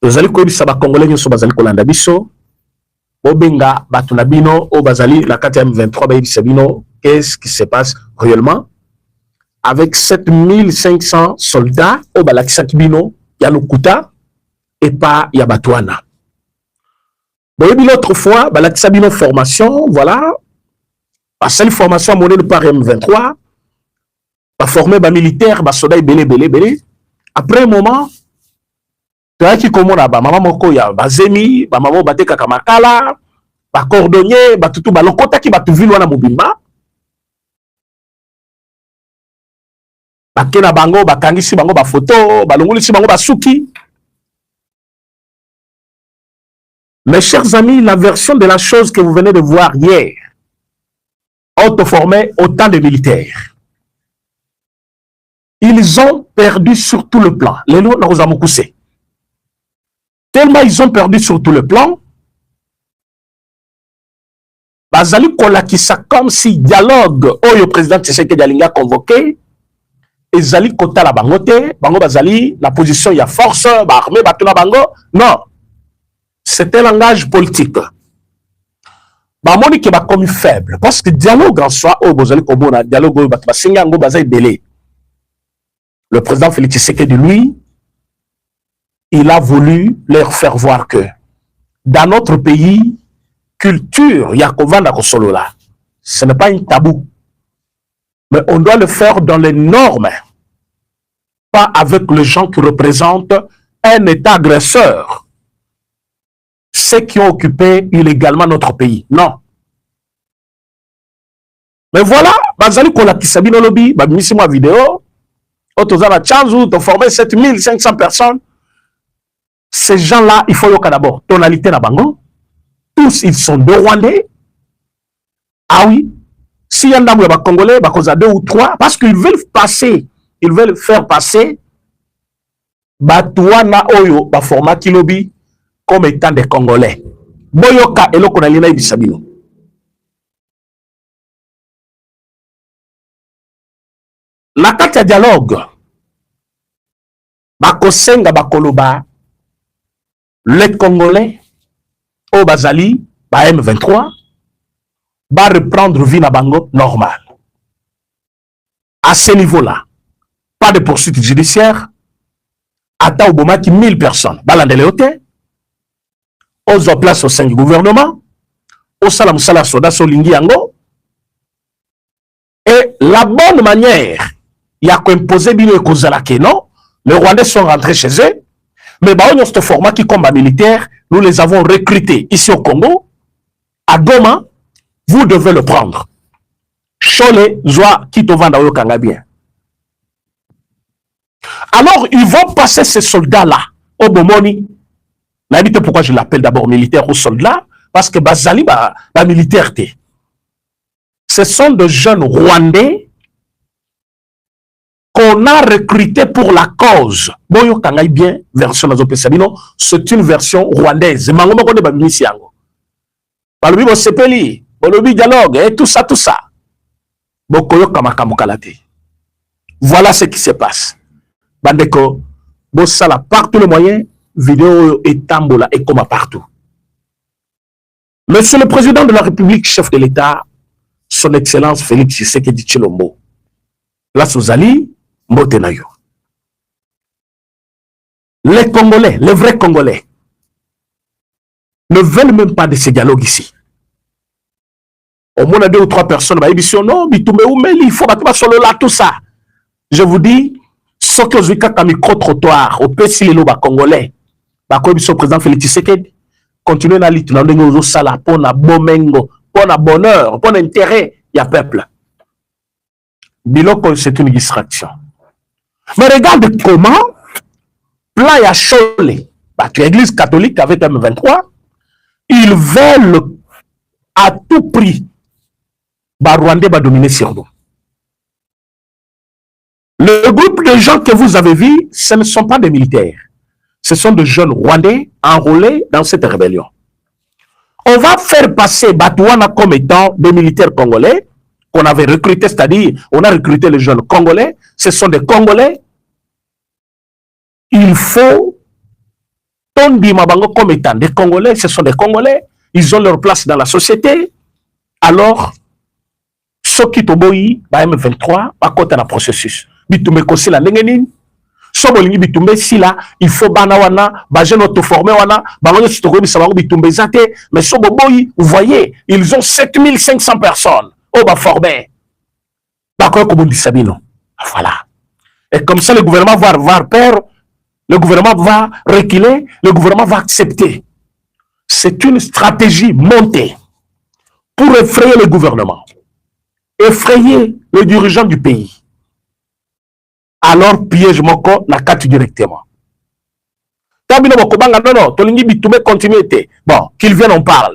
tozali koyebisa bakongolais nyonso bazali kolanda biso bobenga bato na bino oyo bazali na kati ya M23 bayebisa bino qu'est-ce qui se passe réellement avec 7500 soldats oyo balakisaki bino ya lokuta epa ya bato wana. Boyebi l'autre fois balakisa bino formation, voilà, basali formation monene par M23, baforme bamilitaire basoda ebele. Après un moment toyaki komona bamama moko ya bazemi bamama batekaka makala bacordonnier batutu balokotaki batu vile wana mobimba bakena bango bakangisi bango bafoto balongolisi bango basuki. Mes chers amis, la version de la chose que vous venez de voir hier ont formé autant de militaires. Ils ont perdu sur tout le plan. Les lots nous ont poussé. Tellement ils ont perdu sur tout le plan, bazali kolakisa comme si dialogue le président Tshisekedi alinga convoqué et zali kota la bangote, bango bazali la position ya force, ba armée batuna bango. Non, c'est un langage politique. Ba moni ke ba comme faible parce que dialogue en soi au bazali komona dialogue ba basinga ngo bazali belé. Le président Félix Tshisekedi lui il a voulu leur faire voir que dans notre pays, culture, Yakovanda Kosolola, ce n'est pas un tabou. Mais on doit le faire dans les normes, pas avec les gens qui représentent un État agresseur, ceux qui ont occupé illégalement notre pays. Non. Mais voilà, Bazali Kolakisabino Lobby, Babimissimo vidéo, Otozana Chanzu, tu as formé 7500 personnes. Ces gens-là, il faut y avoir d'abord tonalité na bango. Tous, ils sont deux Rwandais. Ah oui. S'il y a un dame Congolais, il y a 2 ou 3, parce qu'ils veulent passer, ils veulent faire passer Batouana Oyo, format Kilobi, comme étant des Congolais. Boyoka et l'Okonalina Ibisabino. La carte de dialogue, Bakosenga Bakoloba, les Congolais, au Bazali, ba M23, va reprendre vie na bango normal. À ce niveau-là, pas de poursuite judiciaire. Ata Obomaki 1000 personnes. Balandele ote. Ozo place au sein du gouvernement. Au salam sala soda solingi yango. Et la bonne manière, il y a qu'imposer bino et kozalake, non? Les Rwandais sont rentrés chez eux. Mais dans ce format qui combat militaire, nous les avons recrutés ici au Congo, à Goma, vous devez le prendre. Chole, Zoa, Kitovanda, Oyokanga bien. Alors, ils vont passer ces soldats-là au Bomoni. N'habitez pourquoi je l'appelle d'abord militaire ou soldat, parce que Bazali, la militaire, ce sont de jeunes Rwandais qu'on a recruté pour la cause. Boyo Kangai bien, version Nazope Sabino, c'est une version rwandaise. Mangomo Kone Babimisi Yango. Balobi Bo Sepeli, Bolobi dialogue, et tout ça. Bokoyo Kamakamukalate. Voilà ce qui se passe. Bandeko, Bossala, par tous les moyens, vidéo et tambola et comme partout. Monsieur le Président de la République, chef de l'État, son Excellence Félix Tshisekedi Tshilombo, la Souzali, Motenayo. Les Congolais, les vrais Congolais, ne veulent même pas de ces dialogues ici. Au moins, 2 ou 3 personnes, non, il faut là, tout ça. Je vous dis, ce que je dis micro-trottoir, au PCL, les Congolais, le président Félix Tshisekedi, continuez à lutter dans les sala, pour la bomengo, pour la bonheur, pour l'intérêt, il y a peuple. Biloko, c'est une distraction. Mais regarde comment, Playa Chole, l'église catholique avec M23, ils veulent à tout prix, Rwandais va dominer sur nous. Le groupe de gens que vous avez vus, ce ne sont pas des militaires. Ce sont des jeunes Rwandais enrôlés dans cette rébellion. On va faire passer Batouana comme étant des militaires congolais qu'on avait recrutés, c'est-à-dire on a recruté les jeunes Congolais. Ce sont des Congolais. Il faut tondima bango comme étant des Congolais, ce sont des Congolais, ils ont leur place dans la société. Alors, ceux qui toboyi, ba M23, ba kota na processus. Bitumbe kosi la ndenge so bolingi bitumbe sila, il faut bana wana, ba jeune auto-formé wana, ba ngono sitoko bisa bango bitumbe zate, mais so boboyi, vous voyez, ils ont 7500 personnes au ba formé. Ba ko ko sabino. Voilà. Et comme ça le gouvernement va avoir peur, le gouvernement va reculer, le gouvernement va accepter. C'est une stratégie montée pour effrayer le gouvernement, effrayer le dirigeant du pays. Alors, piège moko na carte directement. Tabino bokobanga non, tolingi bitume continuité. Bon, qu'ils viennent, on parle.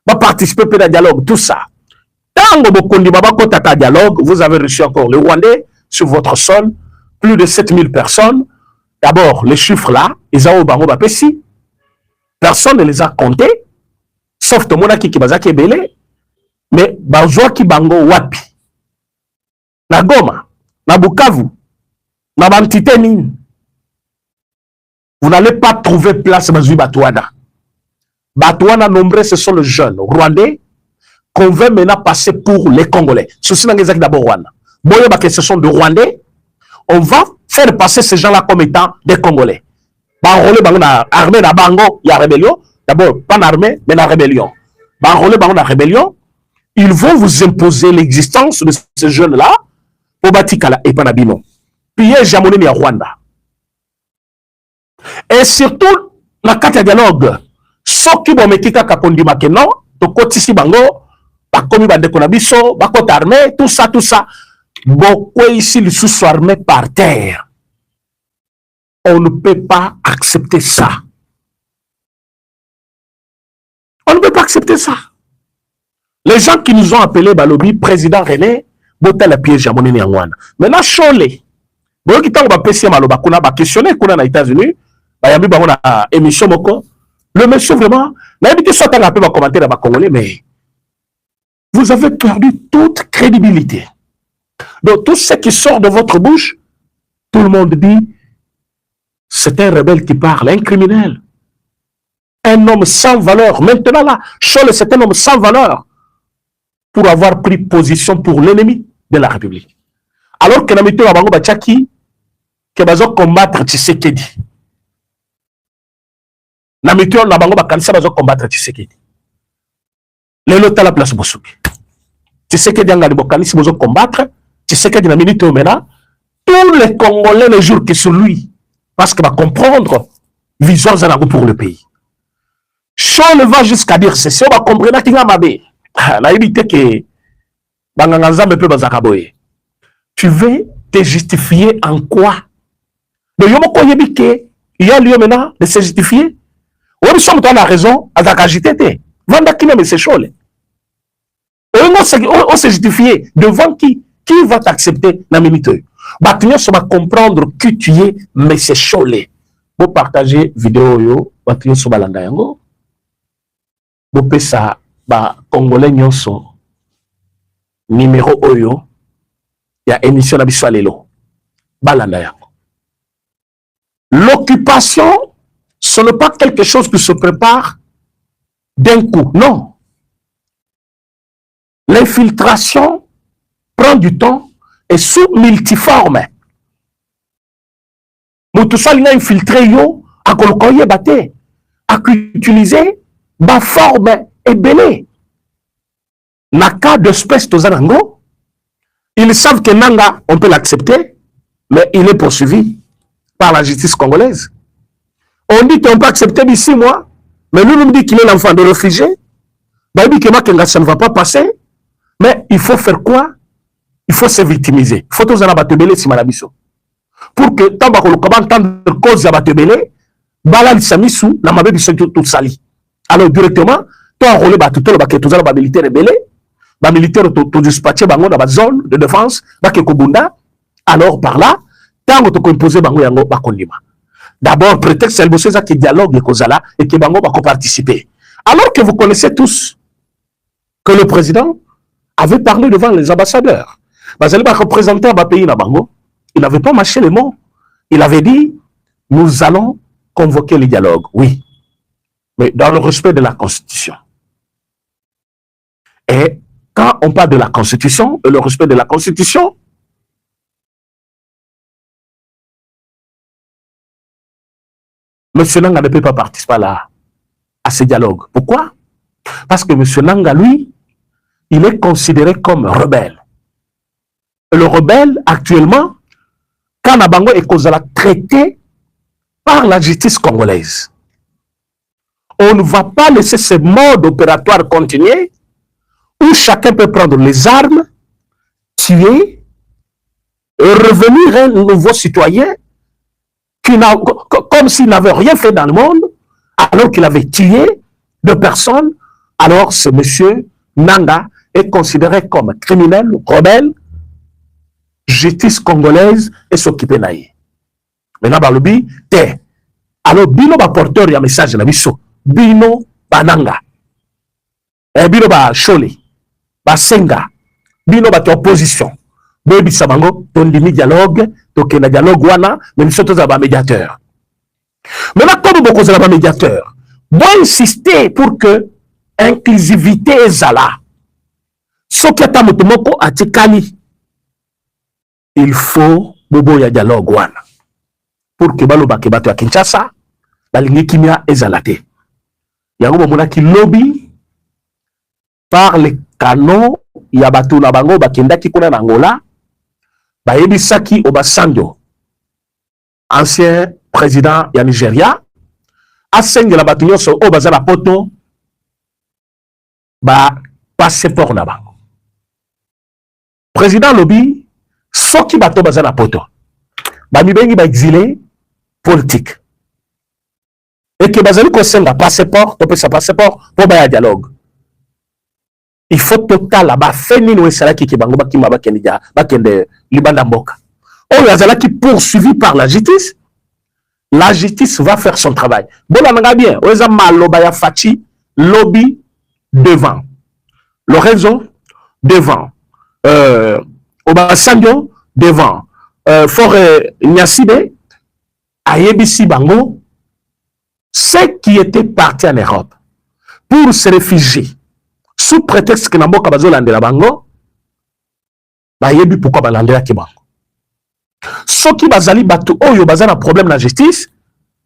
Va participer à un dialogue, tout ça. Tango bokondi baba kota dialogue, vous avez reçu encore le Rwandais sur votre sol, plus de 7000 personnes. D'abord, les chiffres là, ils ont bango bapesi. Personne ne les a comptés, sauf Tomona qui bazaki belé. Mais bazwa ki bango wapi. Na Goma, na Bukavu, na Bantité nini. Vous n'allez pas trouver place bazui Batouana. Batouana nombreux, ce sont les jeunes Rwandais qu'on veut maintenant passer pour les Congolais. Ceci n'est pas d'abord Rwanda. Boye que ce sont des Rwandais. On va faire passer ces gens-là comme étant des Congolais. Banrolé bango na armée na bango, il y a rébellion. D'abord, pas en armée, mais la rébellion. Banrolé bango na rébellion. Ils vont vous imposer l'existence de ces jeunes-là pour Batikala et Panabino. Piège à monnaie à Rwanda. Et surtout, la carte dialogue. Ceux qui vont mettre Kapondi Makeno, to kotisi bango, bakomi bandekonabiso, bakot armée, tout ça. Beaucoup ici, le sous armé par terre. On ne peut pas accepter ça. On ne peut pas accepter ça. Les gens qui nous ont appelés Balobi, président René, botta la piège à mon Niangwana. Maintenant, Cholé, bon, qui t'en va passer Maloba, qu'on a questionné, qu'on a aux États-Unis, bah, y a une émission, le monsieur vraiment, n'a pas soit un peu ma commentaire à ma Congolais, mais vous avez perdu toute crédibilité. Donc, tout ce qui sort de votre bouche, tout le monde dit, c'est un rebelle qui parle, un criminel. Un homme sans valeur. Maintenant là, Cholle, c'est un homme sans valeur pour avoir pris position pour l'ennemi de la République. Alors que Namito Nabango Bachaki, que bazo combattre Tshisekedi. Namito Nabango Bakanisa bazo combattre Tshisekedi. Les lots à la place Bosuki. Tshisekedi Angani Bokanisi bazo combattre. Tshisekedi Naminito Mena. Tous les Congolais les jours qui sont lui. Parce qu'il va comprendre vision Zanago pour le pays. Cholle va jusqu'à dire ceci, on va comprendre qu'il y a mabé. La évité que Banganzambe peut bazakaboye. Tu veux te justifier en quoi? Donc, il y a lieu maintenant de se justifier. On sommes dans la raison, à agité. Vanda qui mais c'est Cholle. On se justifier devant qui? Qui va t'accepter la minute? Batunia va comprendre que tu es, mais c'est Cholle. Vous partagez vidéo yo, Batunia sur balanda yango. Vous pouvez ça, Congolais nyonso numéro oyo, il y a émission d'Abissou Lelo. Balanda yango. L'occupation, ce n'est pas quelque chose qui se prépare d'un coup, non. L'infiltration prend du temps et sous multiforme. Moutoussal n'a infiltré yo, à kolokoye bate, à utiliser ma forme est belée. Na cas d'espèce Tozanango, ils savent que Nanga, on peut l'accepter, mais il est poursuivi par la justice congolaise. On dit qu'on peut accepter d'ici, moi, mais nous, nous dit qu'il est l'enfant de réfugié. Ben, dit que moi, ça ne va pas passer, mais il faut faire quoi? Il faut se victimiser. Il faut que nous si malabiso. Pour que, tant que entendre cause de batebele, balal samisu, na mabe biso tout sali. Alors, directement, toi, enrôlé, tout le militaire rebelle, les militaires tout dispatché dans la zone de défense, Kobunda. Alors, par là, tant que tu imposé bango yango bakondima. D'abord, prétexte, c'est le ça qui dialogue et kozala et que bango bako participer. Alors que vous connaissez tous que le président avait parlé devant les ambassadeurs. Vous allez représenter un pays na bango. Il n'avait pas mâché les mots. Il avait dit, nous allons convoquer le dialogue, oui, mais dans le respect de la Constitution. Et quand on parle de la Constitution et le respect de la Constitution, M. Nanga ne peut pas participer à ce dialogue. Pourquoi? Parce que M. Nanga, lui, il est considéré comme rebelle. Et le rebelle, actuellement, quand Nabango est traité par la justice congolaise, on ne va pas laisser ce mode opératoire continuer où chacun peut prendre les armes, tuer, et revenir un nouveau citoyen comme s'il n'avait rien fait dans le monde, alors qu'il avait tué 2 personnes. Alors ce monsieur Nanga est considéré comme criminel, rebelle, justice congolaise et s'occuper naïe. Maintenant, dans le bi, alors bino ba porteur ya message na biso, bino bananga, bino ba chole, ba senga, bino ba opposition. Bebi sabango, tondimi dialogue, tokena dialogue wana, mais nous sommes ba médiateur. Maintenant, comme beaucoup de ba médiateur, doit insister pour que inclusivité ezala. Sokiata motomoko atikali. Il faut bobo ya dialogue wana. Pour que balo ba kebato ya Kinshasa, balingi kimia ezalate. Yango bomona ki lobby par les canons ya bato na bango bakendaki kuna na Angola. Bayebisaki Obasanjo, ancien président ya Nigeria, asenge la bato nyonso o baza na poto ba passeport na bango. Président lobby soki bato baza na poto ba mibengi ba exilé politique et que bazali ko senga passeport to pesa passeport pour ba dialogue. Il faut total ba feni no esalaki ki bango bakima bakende libanda mboka. Oh yazalaki poursuivi par la justice va faire son travail. Bon nanga bien, oza maloba ya fachi lobby devant. Lorenzo devant. Obasanjo devant. Fort Nyasibe ayebisi bango ceux qui étaient partis en Europe pour se réfugier sous prétexte que Namboka bazolande la bango, bayebi pourquoi balandela ki bango. Soki bazali batu oyo bazana problème la justice,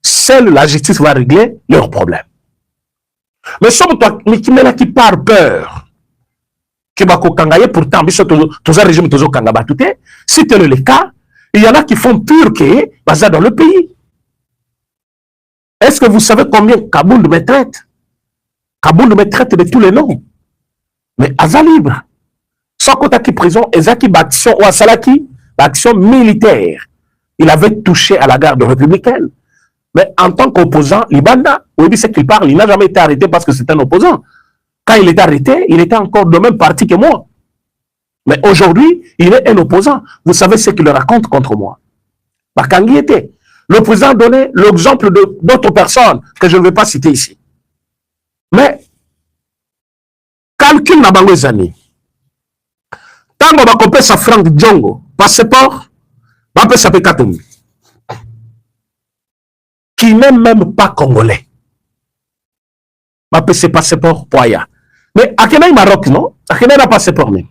seule la justice va régler leurs problèmes. Mais somme toi mikimela qui par peur que bako kangaye pourtant biso toza régime tozo kanga batute, si tel est le cas, il y en a qui font pur que baza dans le pays. Est-ce que vous savez combien Kaboul me traite? Kaboul me traite de tous les noms. Mais Aza libre. Sans compter qui prison, Ezaki Baction ou Asalaki, action militaire. Il avait touché à la garde républicaine. Mais en tant qu'opposant, Libanda, oui, c'est qu'il parle, il n'a jamais été arrêté parce que c'est un opposant. Quand il est arrêté, il était encore de même parti que moi. Mais aujourd'hui, il est un opposant. Vous savez ce qu'il raconte contre moi. Bakangi était. Le président donnait l'exemple d'autres personnes que je ne vais pas citer ici. Mais, calcul na bango zani. Tango ba kopé sa Frank Djongo, passeport, ba pe sa Katumbi. Qui n'est même pas congolais. Ba pe ses passeport poya. Mais Akena Maroc non, Akena n'a passeport même.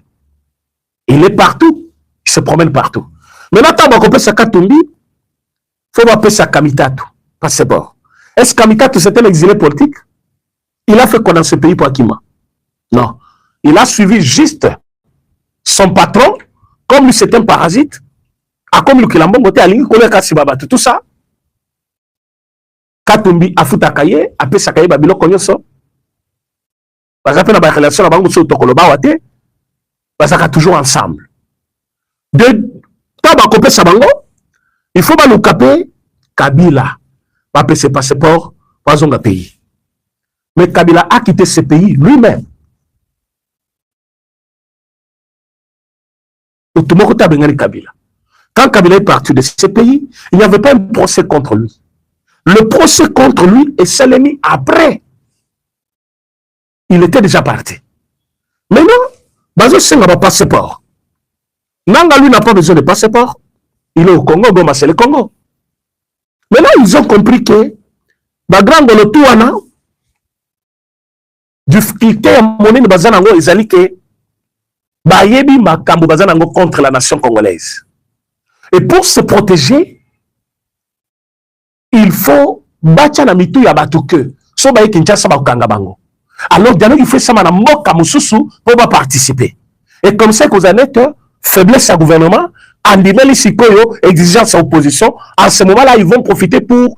Il est partout, il se promène partout. Maintenant tango ba kopé sa Katumbi, faut ba pe sa Kamitatu, passeport. Est-ce que Kamitatu c'était un exilé politique? Il a fait quoi dans ce pays pour Akima? Non. Il a suivi juste son patron, comme lui c'est un parasite, a comme lui qui l'a monté à l'île, tout ça. Katumbi a foutu à Kaye, a fait sa Kaye, Babilo Konyoso. Parce que la relation, la banque sur Tokoloba, parce qu'ils toujours ensemble. De Taba Kopé Sabango, il faut pas nous caper Kabila, va payer ses passeports, pas un pays. Mais Kabila a quitté ce pays lui-même. Quand Kabila est parti de ce pays, il n'y avait pas un procès contre lui. Le procès contre lui est seulement après. Il était déjà parti. Maintenant, Bazo Senga n'a pas passeport. Nanga lui n'a pas besoin de passeport. Il est au Congo, Goma c'est le Congo. Maintenant, ils ont compris que grand Golotuana, difficulté à monnaie de Bazanango, ils allaient que Bayebi Makambo Bazanango contre la nation congolaise. Et pour se protéger, il faut battre la mitou ya batuke. So baye Kinshasa ba kanga bango. Alors dialogue il fait ça na mboka mususu pour pas participer. Et comme ça que vous en êtes faiblesse à gouvernement, andimeli sikoyo exigence à opposition, en ce moment-là ils vont profiter pour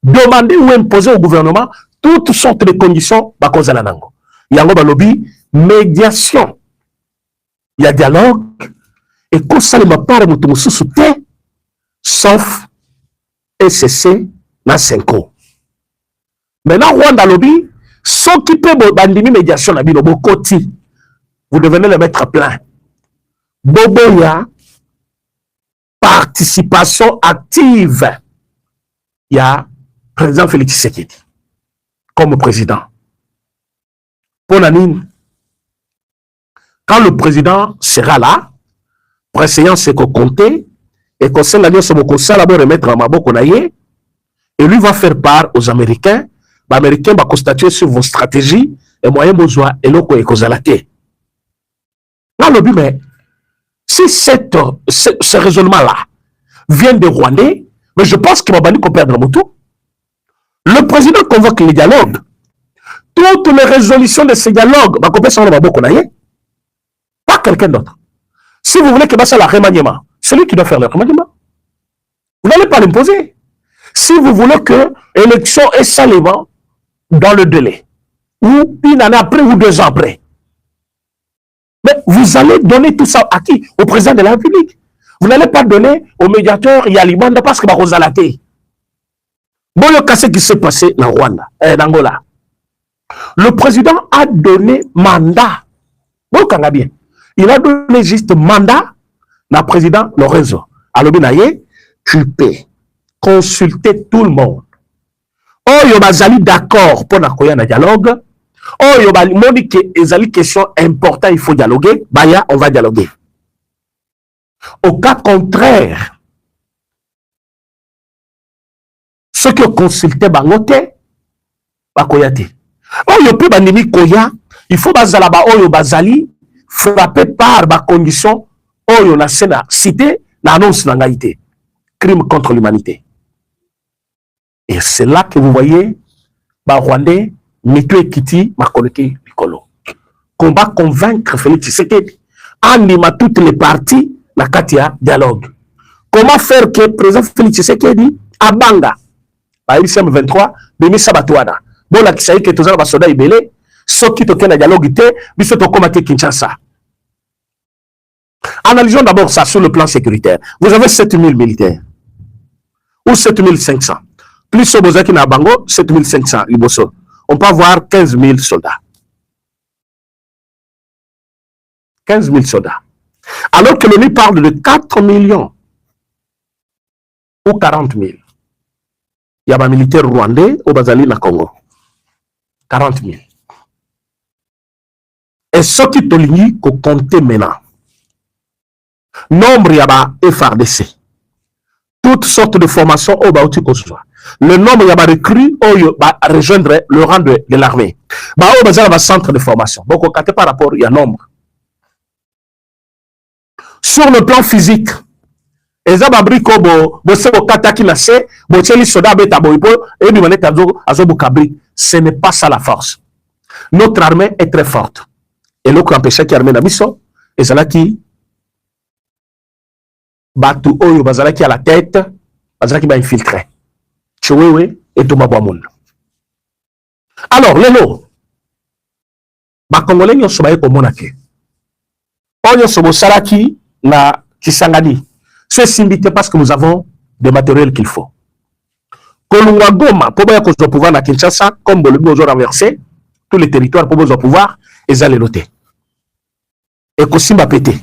demander ou imposer au gouvernement toutes sortes de conditions ba kozala nango. Yango ba lobby médiation. Il y a dialogue et qu'on ça ma part mutu mususu te sauf SCC na 5 ans. Maintenant Rwanda lobby ceux qui peuvent bandimi médiation na bino bokoti. Vous devenez le mettre plein. Boboya, participation active. Il y a président Félix Tshisekedi comme président. Pour Nanine, quand le président sera là, préséance c'est qu'on compte et qu'on sait l'année sur mon conseil là remettre à Maboko Naye et lui va faire part aux Américains. Les Américains vont constater sur vos stratégies et moyens besoin et l'eau et kozalate. Là, le but, mais si ce raisonnement-là vient des Rwandais, mais je pense qu'il va banni qu'on perdre le tout. Le président convoque les dialogues. Toutes les résolutions de ces dialogues, pas quelqu'un d'autre. Si vous voulez que ça la remaniement, c'est lui qui doit faire le remaniement. Vous n'allez pas l'imposer. Si vous voulez que l'élection est salement dans le délai, ou une année après ou 2 ans après, mais vous allez donner tout ça à qui? Au président de la République. Vous n'allez pas donner au médiateur Yalimanda parce que vous allez la bon, ce qui s'est passé dans Rwanda, en Angola. Le président a donné mandat. Bon, bien. Il a donné juste mandat au président Lorenzo. Alors, tu peux consulter tout le monde. Oh, il y a d'accord pour un dialogue. Oh, il y a des questions importantes, il faut dialoguer. Baya, on va dialoguer. Au cas contraire, ceux qui ont consulté Bangote, Bakoyate. Oh, il peut bandimi Koya, il faut bazalaba oh, bazali frappé par ba condition oh, yo na sena cité na annonce n'angaïté. Crime contre l'humanité. Et c'est là que vous voyez, ba Rwandais, Mito Ekiti, Makoleke Pikolo. Combat convaincre Félix Tshisekedi. Anima toutes les parties, la Katia dialogue. Comment faire que le président Félix Tshisekedi à Banga, à ICM 23, Bemi Sabatouana, bon la Kisaï que tous les soldats ibélés, ceux qui toquent la dialogue, ils sont au comité Kinshasa. Analysons d'abord ça sur le plan sécuritaire. Vous avez 7000 militaires ou 7500. Plus au Bozaki na Bango, 7500 Liboso. On peut avoir 15 000 soldats. 15 000 soldats. Alors que l'ONU parle de 4 millions ou 40 000. Il y a un militaire rwandais au Bazali na Congo. 40 000. Et ce qui te lit qu'on compte maintenant. Nombre, il y a un FRDC. Toutes sortes de formations au Baouti Kosoa. Le nombre, il y a un recrue au rejoindre le rang de l'armée. Au Bazali, il y a un centre de formation. Donc, par rapport, il y a nombre. Sur le plan physique, ce n'est pas ça la force. Notre armée est très forte. Et l'autre empêche qui armée Nabiso, et c'est là qui Batu Oyo, Bazala qui a la tête, Bazala qui va infiltrer. Chouewe et Thomas Boamoun. Alors, Lélo, les Congolais ne sont pas comme Monake. Oyo Sobo Saraki na Kisangani. C'est simbilité parce que nous avons des matériels qu'il faut. Kolungwa Goma, pour bien qu'on soit pouvoir na Kinshasa, comme le nous renversé, tous les territoires pour nous pouvoir, et allez noter. Et Kosimba pété.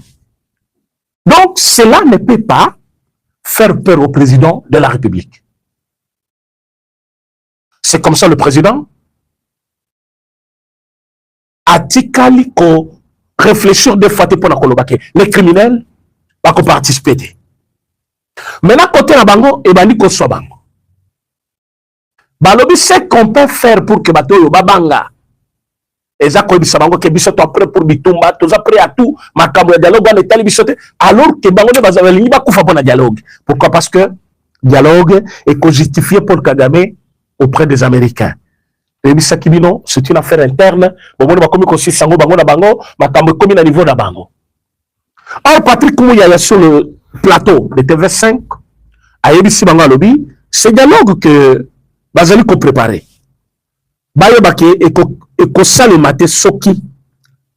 Donc, cela ne peut pas faire peur au président de la République. C'est comme ça le président a dit qu'il faut réfléchir deux fois pour la Kolobake. Les criminels vont participer. Maintenant, côté la bango, et bani ko soit bango. Balobi, c'est qu'on peut faire pour que bato yo babanga. Eza ko bisa bango ke biso to prêt pour bitumba, to za prêt à tout, makambo ya dialogue on etali biso te, alors que bango ne bazali ba kufa pona dialogue. Pourquoi? Parce que dialogue est justifié pour Kagame auprès des Américains. Et bisa kibino, c'est une affaire interne. Bon, ba komi ko sango bango na bango, makambo komi na niveau na bango. Or Patrick Mouya sur le plateau de TV5 a yebisi bango alobi, c'est dialogue que bazali ko préparer. Baye bake eko salemate soki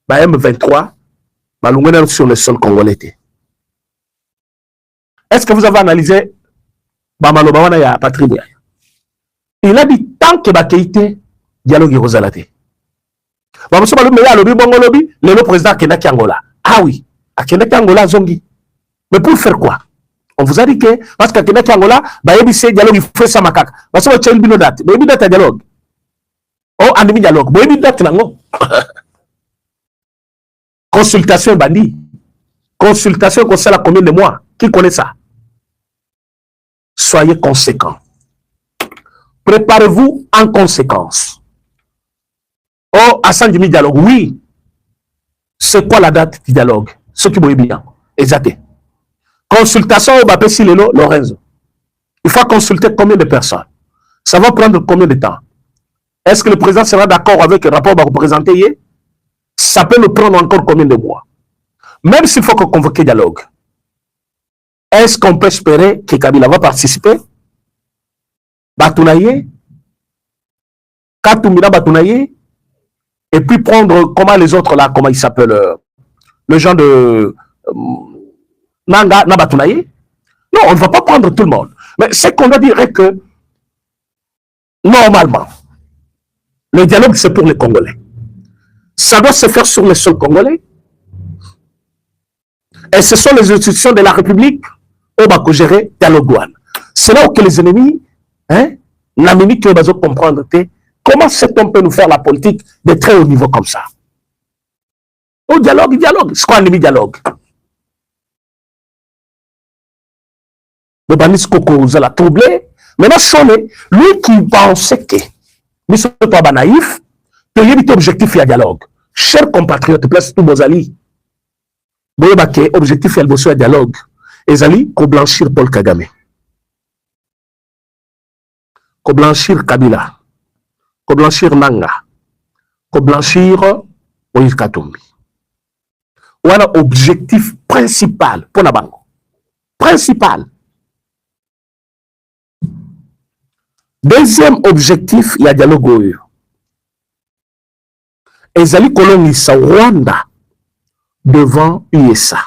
ba M23 balungena sur le sol congolais. Est-ce que vous avez analysé Bamaloba wana ya Patrick Mouya? Il a dit tant que bakeite dialogue rozalate. Bamoso balo meya lobi bongo lobi le président Kenaki Angola. Ah oui, à Kenaki Angola zongi. Mais pour faire quoi? On vous a dit que parce que Kenaki Angola ba yebise dialogue il faut ça makaka. Baso ba cheli bino date. Ba yebi date dialogue. Oh, andemi dialogue. Ba yebi date nango. Consultation bandi. Consultation qu'on sait la combien de mois? Qui connaît ça? Soyez conséquents. Préparez-vous en conséquence. Oh, Assane Dimi dialogue. Oui. C'est quoi la date du dialogue? Ce qui vous bien. Exact. Consultation au Bapessi Lelo, Lorenzo. Il faut consulter combien de personnes? Ça va prendre combien de temps? Est-ce que le président sera d'accord avec le rapport que vous présentez? Ça peut nous prendre encore combien de mois? Même s'il faut convoquer dialogue. Est-ce qu'on peut espérer que Kabila va participer? Batounaye, Katoumina Batounaye, et puis prendre comment les autres là, comment ils s'appellent, le genre de Nanga Nabatounaye. Non, on ne va pas prendre tout le monde. Mais c'est qu'on doit dire que normalement, le dialogue c'est pour les Congolais. Ça doit se faire sur le sol congolais. Et ce sont les institutions de la République où on va gérer dialogue. C'est là où que les ennemis, la minute que vous comprendre, comment on peut nous faire la politique de très haut niveau comme ça? Au dialogue, dialogue. C'est quoi un dialogue? Le banis Koko vous a troublé. Maintenant, sonné, lui qui pensait que, nous sommes pas naïfs, que y a objectif et dialogue. Chers compatriotes, place tout Bozali. Boyebake, objectif et le dialogue. Et Zali, qu'on blanchir Paul Kagame. Qu'on blanchir Kabila. Qu'on blanchir Nanga. Qu'on blanchir Moïse Katumbi. Voilà objectif principal pour la banque. Principal. Deuxième objectif, il y a dialogue. Ezali kolongisa Rwanda devant USA.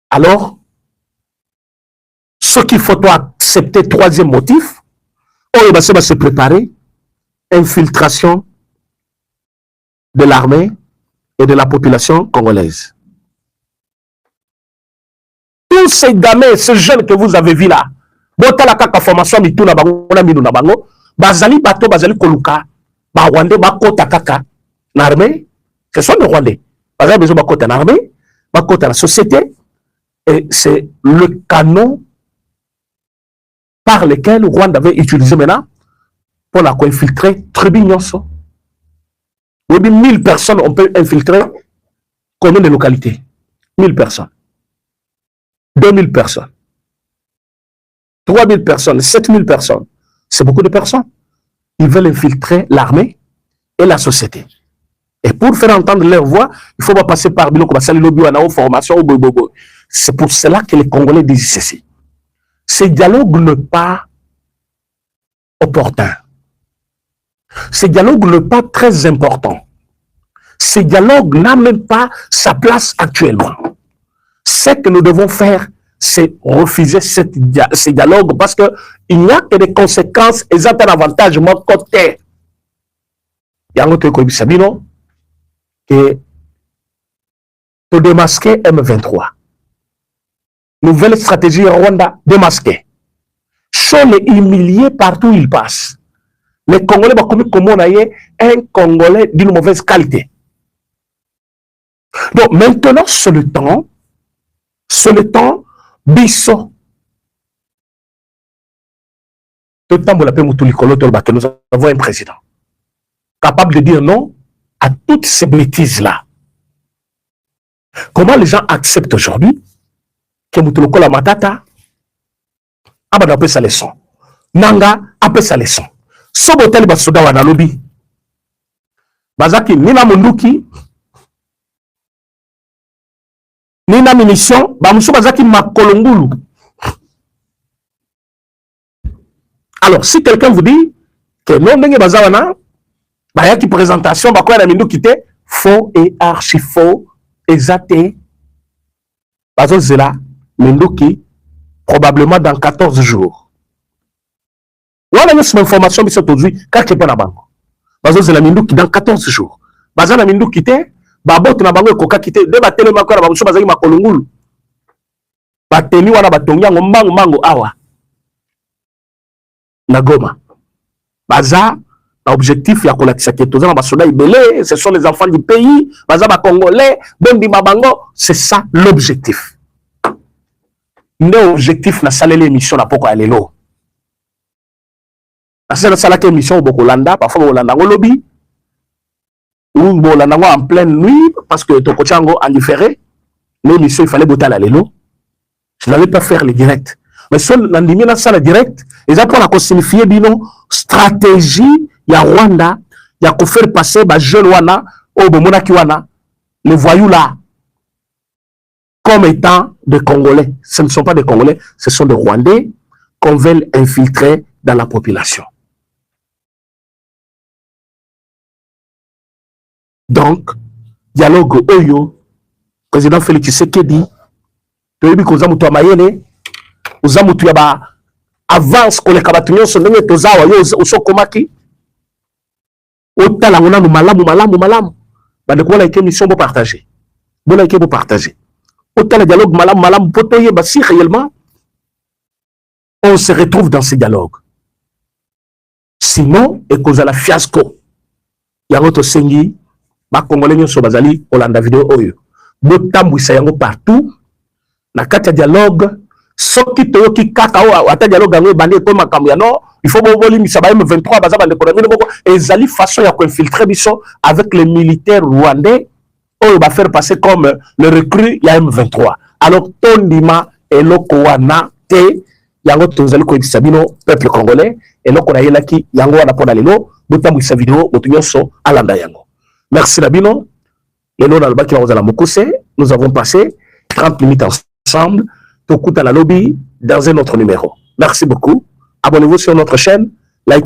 Alors, ce qu'il faut accepter, troisième motif, on va se préparer, infiltration de l'armée et de la population congolaise. Tous ces gamins, ces jeunes que vous avez vus là, botala kaka formation mituna bango na minu na bango, bazali bato bazali koluka, ba Rwandais bakota kaka na armée, ce sont des Rwandais. Bazali besoin bakota na armée, bakota la société, et c'est le canon par lequel Rwanda avait utilisé maintenant pour la infiltrer Trébignoso. 1000 personnes, on peut infiltrer combien de localités? 1000 personnes. 2000 personnes. 3000 personnes, 7000 personnes. C'est beaucoup de personnes. Ils veulent infiltrer l'armée et la société. Et pour faire entendre leur voix, il faut pas passer par Biloko Basali Lobby ou formation ou bobo. C'est pour cela que les Congolais disent ceci. Ce dialogue n'est pas opportun. Ce dialogue n'est pas très important. Ce dialogue n'a même pas sa place actuellement. Ce que nous devons faire, c'est refuser ce dialogue parce qu'il n'y a que des conséquences et un avantage de mon côté. Il y a un autre qui Sabino que pour démasquer M23. Nouvelle stratégie Rwanda démasquée. Sont les humiliés partout où ils passent. Les Congolais vont comme on a un Congolais d'une mauvaise qualité. Donc maintenant, c'est le temps, Bisso, Nous avons un président capable de dire non à toutes ces bêtises-là. Comment les gens acceptent aujourd'hui que Moutoulouko la matata a appelé sa leçon. Nanga a appelé sa leçon. Sobotel basoda wana lobby. Bazaki nina munduki nina munition bamusu bazaki makolongulu. Alors si quelqu'un vous dit que non ndenge bazawana bayaki présentation bakoya na minduki te, faux et archi faux, exacté. Bazo zela minduki probablement dans 14 jours. Voilà une information qui s'est aujourd'hui quand tu es pas na bango. Bazo zela minduki dans 14 jours. Bazana minduki te, babot na bango ekoka kite de batele makora bamuso bazaki makolongulu. Bateli wana batongi yango mbangu mango awa. Na Goma. Baza l'objectif ya kolakisa ke tozana basoda ibele, ce sont les enfants du pays, baza ba congolais, bondi mabango, c'est ça l'objectif. L'objectif na salele émission na poko alelo. Na salaka émission au Bokolanda, parfois Bolanda ngo lobby ou Bolanda ngo en pleine nuit parce que to kochango en différé. L'émission il fallait botal alelo. Je n'allais pas faire les directs. Mais seul nandimi na sala direct, ils ont pour la signifier bino stratégie ya Rwanda ya ko faire passer ba jeune wana au bomonaki wana les voyous là comme étant des Congolais. Ce ne sont pas des Congolais, ce sont des Rwandais qu'on veut infiltrer dans la population. Donc, dialogue Oyo, président Félix Tshisekedi, Toyebi Kozamutu Amayele, Ozamutu Yaba avance ko le kabatunyo sondenge tozawa yo usokomaki. Otala ngona malamu. Bande ko la émission pour partager. Bon like pour partager. Otala dialogue malamu potoye ba si réellement on se retrouve dans ce dialogue. Sinon, et cause à la fiasco. Yango sengi ba congolais nyo so bazali Olanda vidéo oyo. Botambwisa yango partout. Na kati dialogue soki toyoki kaka o ata dialogue ngo bande ko makambo ya no, il faut boboli misaba M23 baza bande ko na boko ezali façon ya ko infiltrer biso avec les militaires rwandais oyo ba faire passer comme le recrue ya M23. Alors tondima eloko wana te yango tozali ko examiner peuple congolais eloko na yelaki yango wana pona lelo botambwisa vidéo botunyoso alanda yango. Merci Labino. Lelo na lobaki na la mokuse, nous avons passé 30 minutes ensemble. Tokuta la lobby dans un autre numéro. Merci beaucoup. Abonnez-vous sur notre chaîne. Like